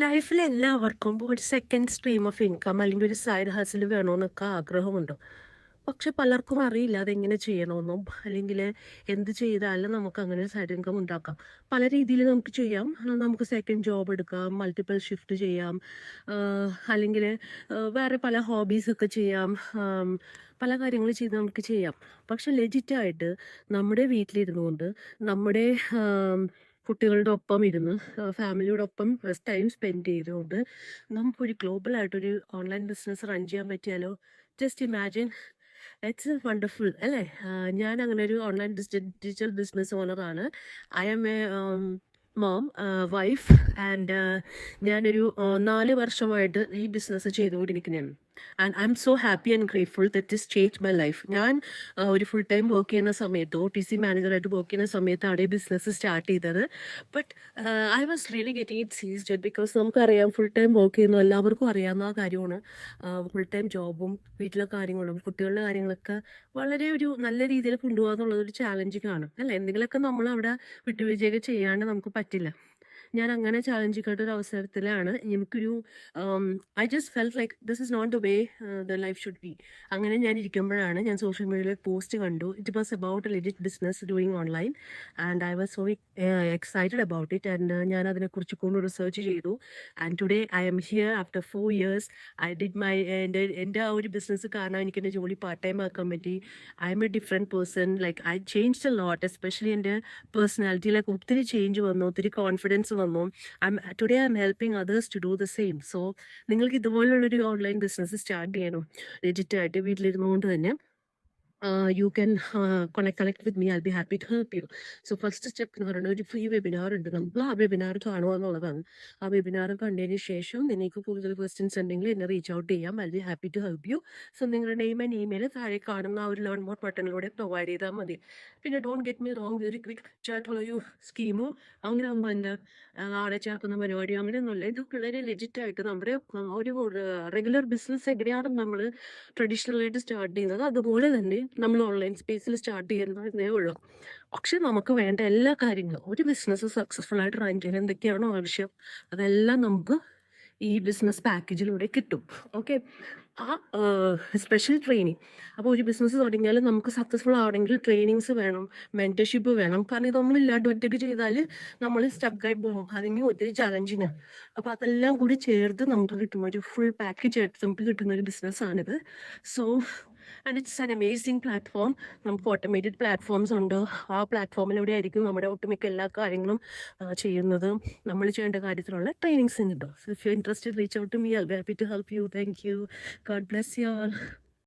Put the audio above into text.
ലൈഫിൽ എല്ലാവർക്കും ഒരു സെക്കൻഡ് സ്ട്രീം ഓഫ് ഇൻകം അല്ലെങ്കിൽ ഒരു സൈഡ് ഹസിൽ വേണമെന്നൊക്കെ ആഗ്രഹമുണ്ട്. പക്ഷെ പലർക്കും അറിയില്ല അതെങ്ങനെ ചെയ്യണമെന്നും അല്ലെങ്കിൽ എന്ത് ചെയ്താലും നമുക്ക് അങ്ങനെ ഒരു സൈഡ് ഇൻകം ഉണ്ടാക്കാം. പല രീതിയിൽ നമുക്ക് ചെയ്യാം. നമുക്ക് സെക്കൻഡ് ജോബ് എടുക്കാം, മൾട്ടിപ്പിൾ ഷിഫ്റ്റ് ചെയ്യാം, അല്ലെങ്കിൽ വേറെ പല ഹോബീസ് ഒക്കെ ചെയ്യാം. പല കാര്യങ്ങൾ ചെയ്ത് നമുക്ക് ചെയ്യാം. പക്ഷെ ലെജിറ്റായിട്ട് നമ്മുടെ വീട്ടിലിരുന്നുകൊണ്ട് നമ്മുടെ കുട്ടികളുടെ ഒപ്പം ഇരുന്ന് ഫാമിലിയോടൊപ്പം ടൈം സ്പെൻഡ് ചെയ്തുകൊണ്ട് നമുക്കൊരു ഗ്ലോബൽ ആയിട്ടൊരു ഓൺലൈൻ ബിസിനസ് റൺ ചെയ്യാൻ പറ്റിയാലോ? ജസ്റ്റ് ഇമാജിൻ, ഇറ്റ്സ് വണ്ടർഫുൾ അല്ലേ? ഞാൻ അങ്ങനെ ഒരു ഓൺലൈൻ ഡിജിറ്റൽ ബിസിനസ് ഓണറാണ്. I am a mom, wife, and ഞാനൊരു 4 വർഷമായിട്ട് ഈ ബിസിനസ് ചെയ്തുകൊണ്ടിരിക്കുന്നതാണ്. And I am so happy and grateful that is change my life. ഞാൻ ഒരു ഫുൾ ടൈം വർക്ക് ചെയ്യുന്ന സമയത്തോ TC മാനേജറായിട്ട് വർക്ക് ചെയ്യുന്ന സമയത്താണ് ഈ ബിസിനസ് സ്റ്റാർട്ട് ചെയ്തത്. But I was really getting it ceased because നമുക്കറിയാം, ഫുൾ ടൈം വർക്ക് ചെയ്യുന്ന എല്ലാവർക്കും അറിയാവുന്ന ആ കാര്യമാണ്. ഫുൾ ടൈം ജോബും വീട്ടിലെ കാര്യങ്ങളും കുട്ടികളുടെ കാര്യങ്ങളൊക്കെ വളരെ ഒരു നല്ല രീതിയിൽ കൊണ്ടുപോകുക എന്നുള്ളത് ഒരു ചാലഞ്ചിങ് ആണ് അല്ലേ? എന്തെങ്കിലുമൊക്കെ നമ്മൾ അവിടെ വിട്ടുവീഴ്ചയൊക്കെ ചെയ്യാണ്ട് നമുക്ക് പറ്റില്ല. ഞാൻ അങ്ങനെ ചാലഞ്ച് കേട്ട ഒരു അവസരത്തിലാണ് എനിക്കൊരു I just felt like this is not the way the life should be. അങ്ങനെ ഞാൻ ഇരിക്കുമ്പോഴാണ് ഞാൻ സോഷ്യൽ മീഡിയയിൽ പോസ്റ്റ് കണ്ടു. It was about a legit business doing online, and I was so excited about it. And ഞാൻ അതിനെക്കുറിച്ച് കൂടുതൽ research ചെയ്തു. And today I'm here after 4 years. I did my എൻ്റെ ആ ഒരു ബിസിനസ് കാരണം എനിക്ക് എൻ്റെ ജോലി പാർട്ട് ടൈം ആക്കാൻ പറ്റി. I'm a different person. Like I change a lot, especially എൻ്റെ പേഴ്സണാലിറ്റിയിലൊക്കെ ഒത്തിരി ചേഞ്ച് വന്നു, ഒത്തിരി കോൺഫിഡൻസ് വന്നു. Today I'm helping others to do the same. So നിങ്ങൾക്ക് ഇതുപോലുള്ളൊരു ഓൺലൈൻ ബിസിനസ് സ്റ്റാർട്ട് ചെയ്യണോ? ലെജിറ്റായിട്ട് വീട്ടിലിരുന്നുകൊണ്ട് തന്നെ you can connect with me. I'll be happy to help you. So first step എന്ന് പറയുന്നത് ഒരു ഫ്രീ വെബിനാർ ഉണ്ട്. നമ്മൾ ആ വെബിനാർ കാണുക എന്നുള്ളതാണ്. ആ വെബിനാർ കണ്ടതിന് ശേഷം നിങ്ങൾക്ക് കൂടുതൽ ക്വസ്റ്റ്യൻസ് ഉണ്ടെങ്കിൽ എന്നെ റീച്ച് ഔട്ട് ചെയ്യാം. I be happy to help you. So നിങ്ങളുടെ നെയിം ആൻഡ് ഇമെയിൽ താഴെ കാണുന്ന ആ ഒരു ലേൺ മോർ ബട്ടണിലൂടെ പ്രൊവൈഡ് ചെയ്താൽ മതി. പിന്നെ don't get me wrong, very quick ആയിട്ടുള്ള ഒരു സ്കീമോ അങ്ങനെ ഒന്നും എൻ്റെ ആളെ ചേർക്കുന്ന പരിപാടിയോ അങ്ങനെയൊന്നുമില്ല. ഇത് വളരെ ലെജിറ്റായിട്ട് നമ്മുടെ ഒരു റെഗുലർ ബിസിനസ് എങ്ങനെയാണ് നമ്മൾ ട്രഡീഷണൽ ആയിട്ട് സ്റ്റാർട്ട് ചെയ്യുന്നത് അതുപോലെ തന്നെ നമ്മൾ ഓൺലൈൻ സ്പേസിൽ സ്റ്റാർട്ട് ചെയ്യുന്നതേ ഉള്ളൂ. പക്ഷെ നമുക്ക് വേണ്ട എല്ലാ കാര്യങ്ങളും ഒരു ബിസിനസ് സക്സസ്ഫുൾ ആയിട്ട് റൺ ചെയ്യാൻ എന്തൊക്കെയാണോ ആവശ്യം അതെല്ലാം നമുക്ക് ഈ ബിസിനസ് പാക്കേജിലൂടെ കിട്ടും. ഓക്കെ, ആ സ്പെഷ്യൽ ട്രെയിനിങ്. അപ്പോൾ ഒരു ബിസിനസ് തുടങ്ങിയാൽ നമുക്ക് സക്സസ്ഫുൾ ആവണമെങ്കിൽ ട്രെയിനിങ്സ് വേണം, മെൻറ്റർഷിപ്പ് വേണം. കാരണം ഇതൊന്നും ഇല്ലാണ്ട് ഒറ്റയ്ക്ക് ചെയ്താൽ നമ്മൾ സ്റ്റക്കായി പോകും. അതിന് ഒത്തിരി ചലഞ്ചിങ്. അപ്പോൾ അതെല്ലാം കൂടി ചേർത്ത് നമുക്ക് കിട്ടുന്ന ഒരു ഫുൾ പാക്കേജ് ആയിട്ട് നമുക്ക് കിട്ടുന്ന ഒരു ബിസിനസ്സാണിത്. So and it's an amazing platform. നമുക്ക് ഓട്ടോമേറ്റഡ് പ്ലാറ്റ്ഫോംസ് ഉണ്ട്. ആ പ്ലാറ്റ്ഫോമിലൂടെ ആയിരിക്കും നമ്മുടെ ഒട്ടുമിക്ക എല്ലാ കാര്യങ്ങളും ചെയ്യുന്നത്. നമ്മൾ ചെയ്യേണ്ട കാര്യത്തിലുള്ള ട്രെയിനിങ്സ് ഉണ്ട്. So if you interested, reach out to me. I will be happy to help you. Thank you. God bless you all.